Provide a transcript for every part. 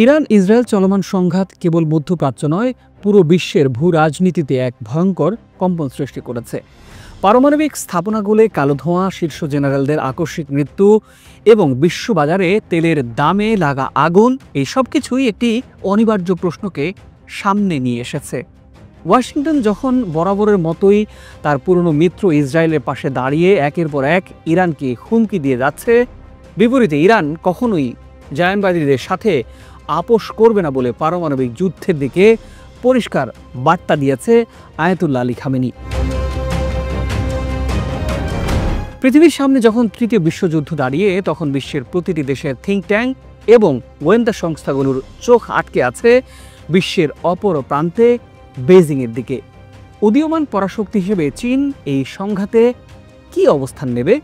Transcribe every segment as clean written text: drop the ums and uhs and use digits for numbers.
Iran Israel চলমান সংঘাত কেবল মধ্যপ্রাচ্য নয়, পুরো বিশ্বের ভূ রাজনীতিতে এক ভয়ঙ্কর কম্পন সৃষ্টি করেছে। পারমাণবিক স্থাপনাগুলো, কালো ধোঁয়া, শীর্ষ জেনারেলদের আকস্মিক মৃত্যু এবং বিশ্ববাজারে তেলের দামে লাগা আগুন, এই সব কিছুই একটি অনিবার্য প্রশ্নকে সামনে নিয়ে এসেছে। ওয়াশিংটন যখন বরাবরের মতোই তার পুরনো মিত্র ইসরায়েলের পাশে দাঁড়িয়ে একের পর এক ইরানকে হুমকি দিয়ে যাচ্ছে, বিপরীতে ইরান কখনোই জায়নবাদীদের সাথে আপোষ করবে না বলে পারমাণবিক যুদ্ধের দিকে পরিষ্কার বার্তা দিয়েছে আয়াতুল্লাহ আলী খামেনি। পৃথিবীর সামনে যখন তৃতীয় বিশ্বযুদ্ধ দাঁড়িয়ে, তখন বিশ্বের প্রতিটি দেশের থিঙ্ক ট্যাঙ্ক এবং গোয়েন্দা সংস্থাগুলোর চোখ আটকে আছে বিশ্বের অপর প্রান্তে বেইজিংয়ের দিকে। উদীয়মান পরাশক্তি হিসেবে চীন এই সংঘাতে কি অবস্থান নেবে?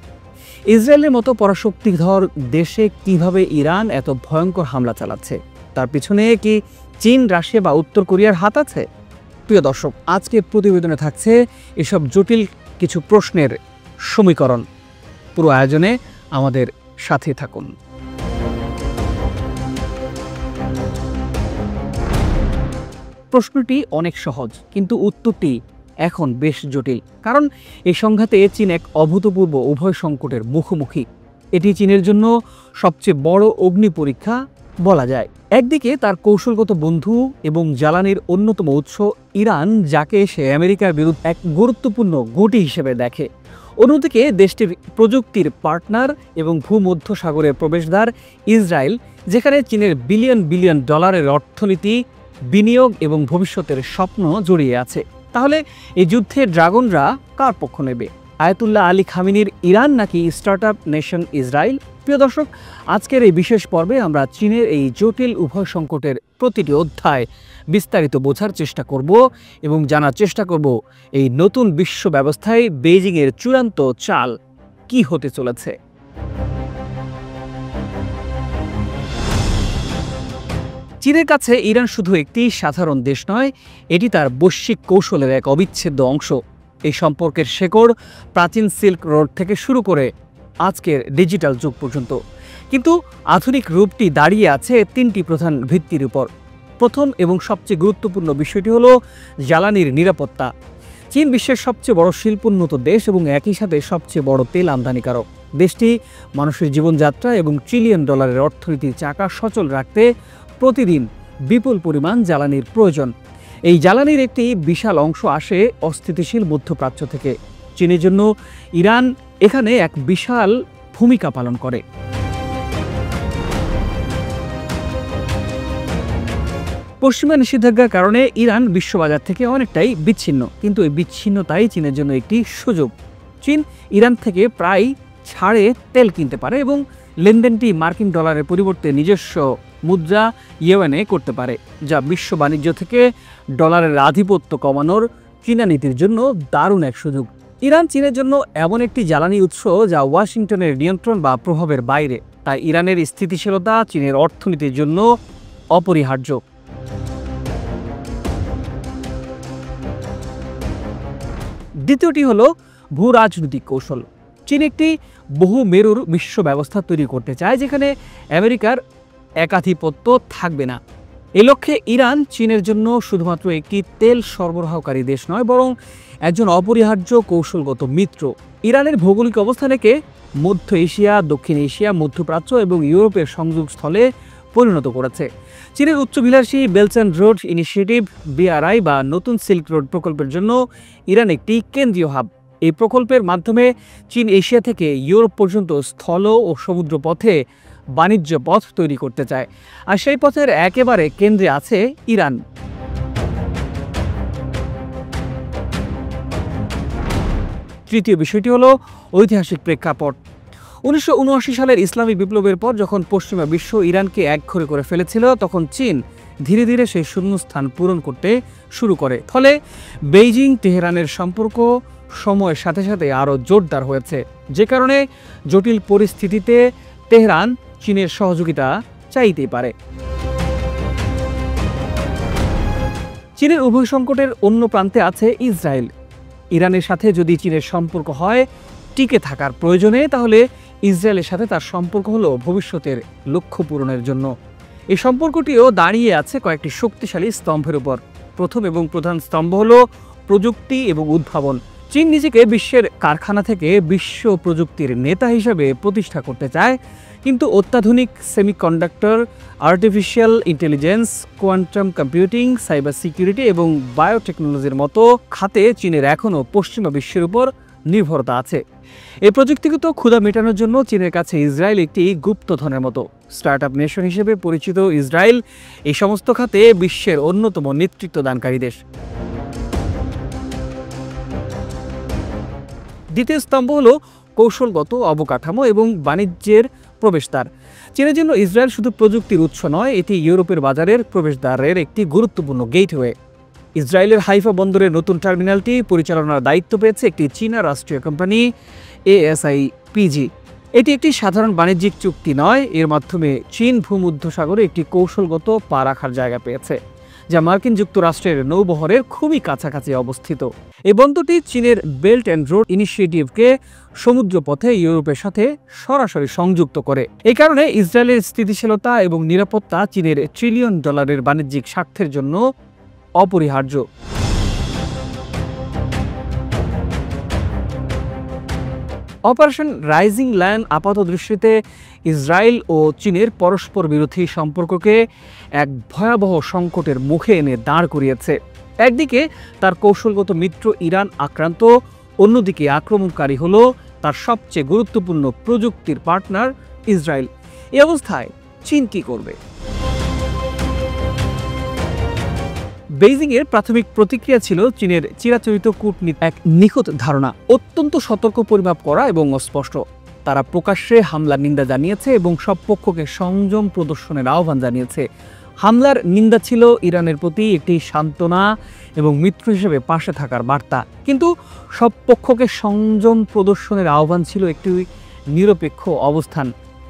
ইসরায়েলের মতো পরাশক্তিধর দেশে কিভাবে ইরান এত ভয়ঙ্কর হামলা চালাচ্ছে? তার পিছনে কি চীন, রাশিয়া বা উত্তর কোরিয়ার হাত আছে? প্রিয় দর্শক, আজকের প্রতিবেদনে থাকছে এসব জটিল কিছু প্রশ্নের সমীকরণ। পুরো আয়োজনে আমাদের সাথে থাকুন। প্রশ্নটি অনেক সহজ, কিন্তু উত্তরটি এখন বেশ জটিল। কারণ এই সংঘাতে চীন এক অভূতপূর্ব উভয় সংকটের মুখোমুখি। এটি চীনের জন্য সবচেয়ে বড় অগ্নি পরীক্ষা বলা যায়। একদিকে তার কৌশলগত বন্ধু এবং জ্বালানির অন্যতম উৎস ইরান, যাকে সে আমেরিকার বিরুদ্ধে এক গুরুত্বপূর্ণ ঘাঁটি হিসেবে দেখে। অন্যদিকে দেশটির প্রযুক্তির পার্টনার এবং ভূমধ্যসাগরের প্রবেশদ্বার ইসরায়েল, যেখানে চীনের বিলিয়ন বিলিয়ন ডলারের অর্থনীতি, বিনিয়োগ এবং ভবিষ্যতের স্বপ্ন জড়িয়ে আছে। তাহলে এই যুদ্ধে ড্রাগনরা কার পক্ষ নেবে? আয়াতুল্লাহ আলী খামেনির ইরান নাকি স্টার্টআপ নেশন ইসরায়েল? প্রিয় দর্শক, আজকের এই বিশেষ পর্বে আমরা চীনের এই জটিল উভয় সংকটের প্রতিটি অধ্যায় বিস্তারিত বোঝার চেষ্টা করব এবং জানার চেষ্টা করব এই নতুন বিশ্ব ব্যবস্থায় বেইজিংয়ের চূড়ান্ত চাল কি হতে চলেছে। চীনের কাছে ইরান শুধু একটি সাধারণ দেশ নয়, এটি তার বৈশ্বিক কৌশলের এক অবিচ্ছেদ্য অংশ। এই সম্পর্কের শেকড় প্রাচীন সিল্ক রোড থেকে শুরু করে আজকের ডিজিটাল যুগ পর্যন্ত। কিন্তু আধুনিক রূপটি দাঁড়িয়ে আছে তিনটি প্রধান ভিত্তির উপর। প্রথম এবং সবচেয়ে গুরুত্বপূর্ণ বিষয়টি হলো জ্বালানির নিরাপত্তা। চীন বিশ্বের সবচেয়ে বড় শিল্পোন্নত দেশ এবং একই সাথে সবচেয়ে বড় তেল আমদানিকারক। দেশটি মানুষের জীবনযাত্রা এবং ট্রিলিয়ন ডলারের অর্থনীতির চাকা সচল রাখতে প্রতিদিন বিপুল পরিমাণ জ্বালানির প্রয়োজন। এই জ্বালানির একটি বিশাল অংশ আসে অস্থিতিশীল মধ্যপ্রাচ্য থেকে। চীনের জন্য ইরান এখানে এক বিশাল ভূমিকা পালন করে। পশ্চিমা নিষেধাজ্ঞার কারণে ইরান বিশ্ববাজার থেকে অনেকটাই বিচ্ছিন্ন, কিন্তু এই বিচ্ছিন্নতাই চীনের জন্য একটি সুযোগ। চীন ইরান থেকে প্রায় ছাড়ে তেল কিনতে পারে এবং লেনদেনটি মার্কিন ডলারের পরিবর্তে নিজস্ব মুদ্রা ইয়েনে করতে পারে, যা বিশ্ব বাণিজ্য থেকে ডলারের আধিপত্য কমানোর চীনা নীতির জন্য দারুণ এক সুযোগ। ইরান চীনের জন্য এমন একটি জ্বালানি উৎস যা ওয়াশিংটনের নিয়ন্ত্রণ বা প্রভাবের বাইরে, তাই ইরানের স্থিতিশীলতা চীনের অর্থনীতির জন্য অপরিহার্য। দ্বিতীয়টি হলো ভূ রাজনৈতিক কৌশল। চীন একটি বহু মেরুর বিশ্ব ব্যবস্থা তৈরি করতে চায়, যেখানে আমেরিকার একাধিপত্য থাকবে না। এই লক্ষ্যে ইরান চীনের জন্য শুধুমাত্র একটি তেল সরবরাহকারী দেশ নয়, বরং একজন অপরিহার্য কৌশলগত মিত্র। ইরানের ভৌগোলিক অবস্থানকে মধ্য এশিয়া, দক্ষিণ এশিয়া, মধ্যপ্রাচ্য এবং ইউরোপের সংযোগস্থলে পরিণত করেছে। চীনের উচ্চাভিলাষী belt and road initiative, BRI বা নতুন সিল্ক রোড প্রকল্পের জন্য ইরান একটি কেন্দ্রীয় হাব। এই প্রকল্পের মাধ্যমে চীন এশিয়া থেকে ইউরোপ পর্যন্ত স্থল ও সমুদ্র পথে বাণিজ্য পথ তৈরি করতে চায়, আর সেই পথের একেবারে কেন্দ্রে আছে ইরান। তৃতীয় বিষয়টি হলো ঐতিহাসিক প্রেক্ষাপট। 1979 সালের ইসলামী বিপ্লবের পর যখন পশ্চিমা বিশ্ব ইরানকে একঘরে করে ফেলেছিল, তখন চীন ধীরে ধীরে সেই শূন্যস্থান পূরণ করতে শুরু করে। ফলে বেইজিং তেহরানের সম্পর্ক সময়ের সাথে সাথে আরও জোরদার হয়েছে, যে কারণে জটিল পরিস্থিতিতে তেহরান চীনের সহযোগিতা চাইতেই পারে। চীনের উভয় সংকটের অন্য প্রান্তে আছে ইসরায়েল। ইরানের সাথে যদি চীনের সম্পর্ক হয় টিকে থাকার প্রয়োজনে, তাহলে ইসরায়েলের সাথে তার সম্পর্ক হলো ভবিষ্যতের লক্ষ্য পূরণের জন্য। এই সম্পর্কটিও দাঁড়িয়ে আছে কয়েকটি শক্তিশালী স্তম্ভের উপর। প্রথম এবং প্রধান স্তম্ভ হল প্রযুক্তি এবং উদ্ভাবন। চীন নিজেকে বিশ্বের কারখানা থেকে বিশ্ব প্রযুক্তির নেতা হিসেবে প্রতিষ্ঠা করতে চায়, কিন্তু অত্যাধুনিক semiconductor, artificial intelligence, quantum computing, cyber security এবং বায়োটেকনোলজির মতো খাতে চীনের এখনও পশ্চিমা বিশ্বের উপর নির্ভরতা আছে। এই প্রযুক্তিগত ক্ষুধা মেটানোর জন্য চীনের কাছে ইসরায়েল একটি গুপ্তধনের মতো। স্টার্টআপ নেশন হিসেবে পরিচিত ইসরায়েল এই সমস্ত খাতে বিশ্বের অন্যতম নেতৃত্বদানকারী দেশ। দ্বিতীয় স্তম্ভ হল কৌশলগত অবকাঠামো এবং বাণিজ্যের প্রবেশদ্বার। চীনের জন্য ইসরায়েল শুধু প্রযুক্তির উৎস নয়, এটি ইউরোপের বাজারের প্রবেশদ্বারের একটি গুরুত্বপূর্ণ গেটওয়ে। ইসরায়েলের হাইফা বন্দরের নতুন টার্মিনালটি পরিচালনার দায়িত্ব পেয়েছে একটি চীনা রাষ্ট্রীয় কোম্পানি ASIPG। এটি একটি সাধারণ বাণিজ্যিক চুক্তি নয়, এর মাধ্যমে চীন ভূমধ্যসাগরে একটি কৌশলগত পা রাখার জায়গা পেয়েছে, যা মার্কিন যুক্তরাষ্ট্রের নৌবহরের খুবই কাছাকাছি অবস্থিত। এই বন্দরটি চীনের বেল্ট অ্যান্ড রোড ইনিশিয়েটিভকে সমুদ্রপথে ইউরোপের সাথে সরাসরি সংযুক্ত করে। এই কারণে ইসরায়েলের স্থিতিশীলতা এবং নিরাপত্তা চীনের $1 ট্রিলিয়ন বাণিজ্যিক স্বার্থের জন্য অপরিহার্য। অপারেশন রাইজিং লায়ন আপাতদৃষ্টিতে ইসরায়েল ও চীনের পরস্পর বিরোধী সম্পর্ককে এক ভয়াবহ সংকটের মুখে এনে দাঁড় করিয়েছে। একদিকে তার কৌশলগত মিত্র ইরান আক্রান্ত, অন্যদিকে আক্রমণকারী হল তার সবচেয়ে গুরুত্বপূর্ণ প্রযুক্তির পার্টনার ইসরায়েল। এই অবস্থায় চীন কি করবে? বেইজিংয়ের প্রাথমিক প্রতিক্রিয়া ছিল চীনের চিরাচরিত কূটনীতি এক নিখুঁত ধারণা, অত্যন্ত সতর্ক পরিমাপ করা এবং অস্পষ্ট। তারা প্রকাশ্যে হামলার নিন্দা জানিয়েছে এবং সব পক্ষকে সংযম প্রদর্শনের আহ্বান জানিয়েছে। হামলার নিন্দা ছিল ইরানের প্রতি একটি সান্ত্বনা এবং মিত্র হিসেবে পাশে থাকার বার্তা, কিন্তু সব পক্ষকে সংযম প্রদর্শনের আহ্বান ছিল একটি নিরপেক্ষ অবস্থান,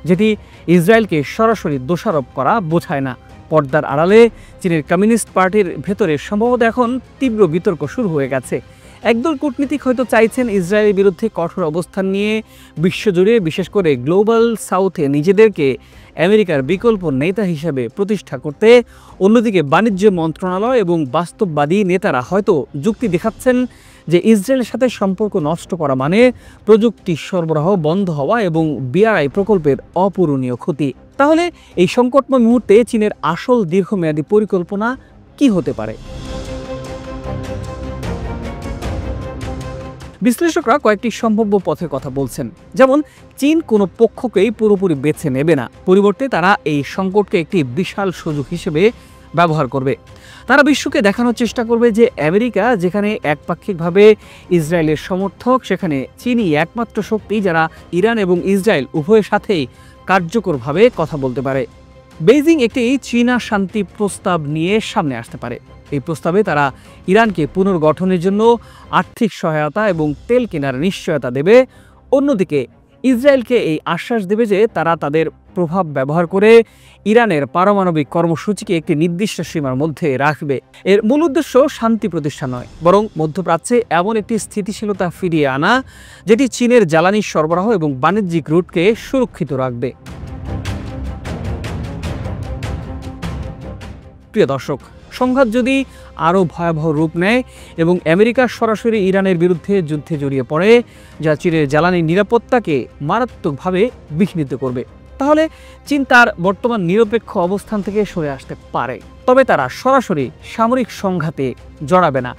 যেটি ইসরায়েলকে সরাসরি দোষারোপ করা বোঝায় না। পর্দার আড়ালে চীনের কমিউনিস্ট পার্টির ভেতরে সম্ভবত এখন তীব্র বিতর্ক শুরু হয়ে গেছে। একদল কূটনীতিক হয়তো চাইছেন ইসরায়েলের বিরুদ্ধে কঠোর অবস্থান নিয়ে বিশ্বজুড়ে, বিশেষ করে গ্লোবাল সাউথে নিজেদেরকে আমেরিকার বিকল্প নেতা হিসেবে প্রতিষ্ঠা করতে। অন্যদিকে বাণিজ্য মন্ত্রণালয় এবং বাস্তববাদী নেতারা হয়তো যুক্তি দেখাচ্ছেন যে ইসরায়েলের সাথে সম্পর্ক নষ্ট করা মানে প্রযুক্তি সরবরাহ বন্ধ হওয়া এবং BRI প্রকল্পের অপূরণীয় ক্ষতি। তাহলে এই সংকটময় মুহূর্তে চীনের আসল দীর্ঘমেয়াদী পরিকল্পনা কি হতে পারে? বিশ্লেষকরা কয়েকটি সম্ভাব্য পথের কথা বলছেন। যেমন, চীন কোনো পক্ষকেই পুরোপুরি বেছে নেবে না, পরিবর্তে তারা এই সংকটকে একটি বিশাল সুযোগ হিসেবে ব্যবহার করবে। তারা বিশ্বকে দেখানোর চেষ্টা করবে যে আমেরিকা যেখানে একপাক্ষিকভাবে ইসরায়েলের সমর্থক, সেখানে চীনই একমাত্র শক্তি যারা ইরান এবং ইসরায়েল উভয়ের সাথেই কার্যকরভাবে কথা বলতে পারে। বেইজিং একটি চীনা শান্তি প্রস্তাব নিয়ে সামনে আসতে পারে। এই প্রস্তাবে তারা ইরানকে পুনর্গঠনের জন্য আর্থিক সহায়তা এবং তেল কেনার নিশ্চয়তা দেবে। অন্যদিকে ইসরায়েলকে এই আশ্বাস দেবে যে তারা তাদের প্রভাব ব্যবহার করে ইরানের পারমাণবিক কর্মসূচিকে একটি নির্দিষ্ট সীমার মধ্যে রাখবে। এর মূল উদ্দেশ্য শান্তি প্রতিষ্ঠা নয়, বরং মধ্যপ্রাচ্যে এমন একটি স্থিতিশীলতা ফিরিয়ে আনা যেটি চীনের জ্বালানি সরবরাহ এবং বাণিজ্যিক রুটকে সুরক্ষিত রাখবে। প্রিয় দর্শক, সংঘাত যদি আরও ভয়াবহ রূপ নেয় এবং আমেরিকা সরাসরি ইরানের বিরুদ্ধে যুদ্ধে জড়িয়ে পড়ে, যা চীনের জ্বালানি নিরাপত্তাকে মারাত্মকভাবে বিঘ্নিত করবে, তাহলে চীন তার বর্তমান নিরপেক্ষ অবস্থান থেকে সরে আসতে পারে। তবে তারা সরাসরি সামরিক সংঘাতে জড়াবে না।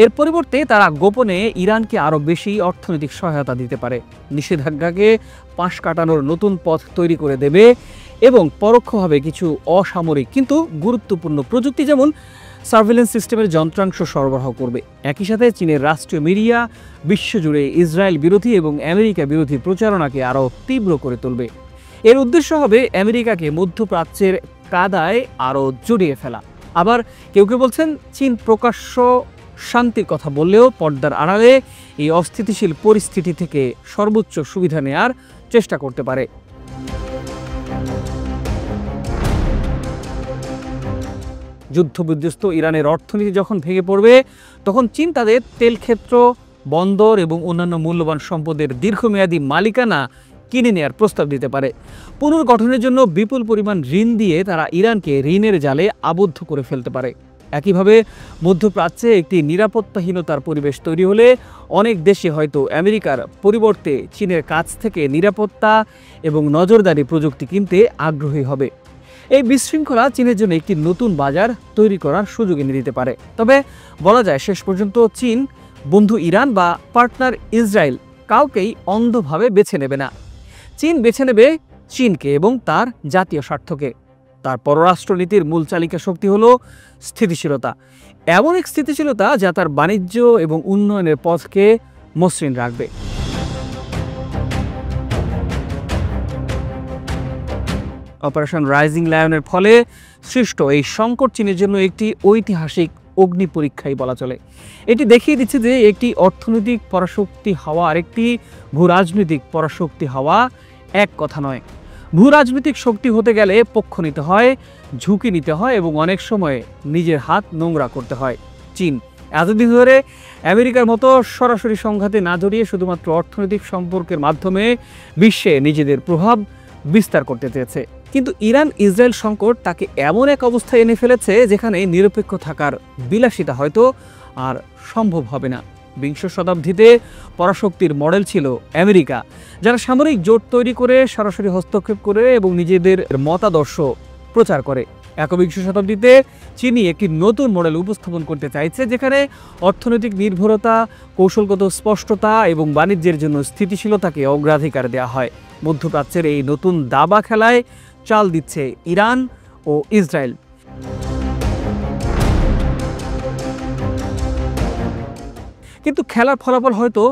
এর পরিবর্তে তারা গোপনে ইরানকে আরও বেশি অর্থনৈতিক সহায়তা দিতে পারে, নিষেধাজ্ঞাকে পাশ কাটানোর নতুন পথ তৈরি করে দেবে এবং পরোক্ষভাবে কিছু অসামরিক কিন্তু গুরুত্বপূর্ণ প্রযুক্তি যেমন সার্ভেলেন্স সিস্টেমের যন্ত্রাংশ সরবরাহ করবে। একই সাথে চীনের রাষ্ট্রীয় মিডিয়া বিশ্বজুড়ে ইসরায়েল বিরোধী এবং আমেরিকা বিরোধী প্রচারণাকে আরও তীব্র করে তুলবে। এর উদ্দেশ্য হবে আমেরিকাকে মধ্যপ্রাচ্যের কাদায় আরও জড়িয়ে ফেলা। আবার কেউ কেউ বলছেন চীন প্রকাশ্য শান্তির কথা বললেও পর্দার আড়ালে এই অস্থিতিশীল পরিস্থিতি থেকে সর্বোচ্চ সুবিধা নেয়ার চেষ্টা করতে পারে। যুদ্ধবিধ্বস্ত ইরানের অর্থনীতি যখন ভেঙে পড়বে, তখন চীন তাদের তেল ক্ষেত্র, বন্দর এবং অন্যান্য মূল্যবান সম্পদের দীর্ঘমেয়াদী মালিকানা কিনে নেয়ার প্রস্তাব দিতে পারে। পুনর্গঠনের জন্য বিপুল পরিমাণ ঋণ দিয়ে তারা ইরানকে ঋণের জালে আবদ্ধ করে ফেলতে পারে। একইভাবে মধ্যপ্রাচ্যে একটি নিরাপত্তাহীনতার পরিবেশ তৈরি হলে অনেক দেশে হয়তো আমেরিকার পরিবর্তে চীনের কাছ থেকে নিরাপত্তা এবং নজরদারি প্রযুক্তি কিনতে আগ্রহী হবে। এই বিশৃঙ্খলা চীনের জন্য একটি নতুন বাজার তৈরি করার সুযোগ এনে দিতে পারে। তবে বলা যায় শেষ পর্যন্ত চীন বন্ধু ইরান বা পার্টনার ইসরায়েল কাউকেই অন্ধভাবে বেছে নেবে না। চীন বেছে নেবে চীনকে এবং তার জাতীয় স্বার্থকে। তার পররাষ্ট্রনীতির মূল চালিকা শক্তি হল স্থিতিশীলতা, এমন এক স্থিতিশীলতা যা তার বাণিজ্য এবং উন্নয়নের পথকে মসৃণ রাখবে। অপারেশন রাইজিং লায়নের ফলে সৃষ্ট এই সংকট চীনের জন্য একটি ঐতিহাসিক অগ্নি পরীক্ষাই বলা চলে। এটি দেখিয়ে দিচ্ছে যে একটি অর্থনৈতিক পরাশক্তি হওয়া আর একটি ভূরাজনৈতিক পরাশক্তি হওয়া এক কথা নয়। ভূরাজনৈতিক শক্তি হতে গেলে পক্ষ নিতে হয়, ঝুঁকি নিতে হয় এবং অনেক সময় নিজের হাত নোংরা করতে হয়। চীন এতদিন ধরে আমেরিকার মতো সরাসরি সংঘাতে না জড়িয়ে শুধুমাত্র অর্থনৈতিক সম্পর্কের মাধ্যমে বিশ্বে নিজেদের প্রভাব বিস্তার করতে চেয়েছে। কিন্তু ইরান ইসরায়েল সংকট তাকে এমন এক অবস্থায় এনে ফেলেছে যেখানে নিরপেক্ষ থাকার বিলাসিতা হয়তো আর সম্ভব হবে না। বিংশ শতাব্দীতে পরাশক্তির মডেল ছিল আমেরিকা, যারা সামরিক জোট তৈরি করে সরাসরি হস্তক্ষেপ করে এবং নিজেদের মতাদর্শ প্রচার করে। একবিংশ শতাব্দীতে চীনই একটি নতুন মডেল উপস্থাপন করতে চাইছে, যেখানে অর্থনৈতিক নির্ভরতা, কৌশলগত স্পষ্টতা এবং বাণিজ্যের জন্য স্থিতিশীলতাকে অগ্রাধিকার দেওয়া হয়। মধ্যপ্রাচ্যের এই নতুন দাবা খেলায় চাল দিচ্ছে ইরান ও ইসরায়েল। কিন্তু খেলার ফলাফল হয়তো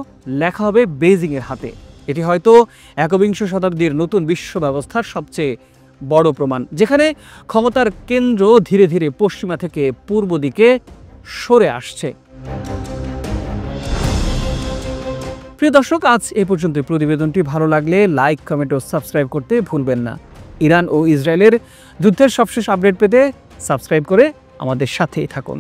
লেখা হবে বেইজিংয়ের হাতে। এটি হয়তো একবিংশ শতাব্দীর নতুন বিশ্ব ব্যবস্থার সবচেয়ে বড় প্রমাণ, যেখানে ক্ষমতার কেন্দ্র ধীরে ধীরে পশ্চিমা থেকে পূর্ব দিকে সরে আসছে। প্রিয় দর্শক, আজ এ পর্যন্ত। প্রতিবেদনটি ভালো লাগলে লাইক, কমেন্ট ও সাবস্ক্রাইব করতে ভুলবেন না। ইরান ও ইসরায়েলের যুদ্ধের সবশেষ আপডেট পেতে সাবস্ক্রাইব করে আমাদের সাথেই থাকুন।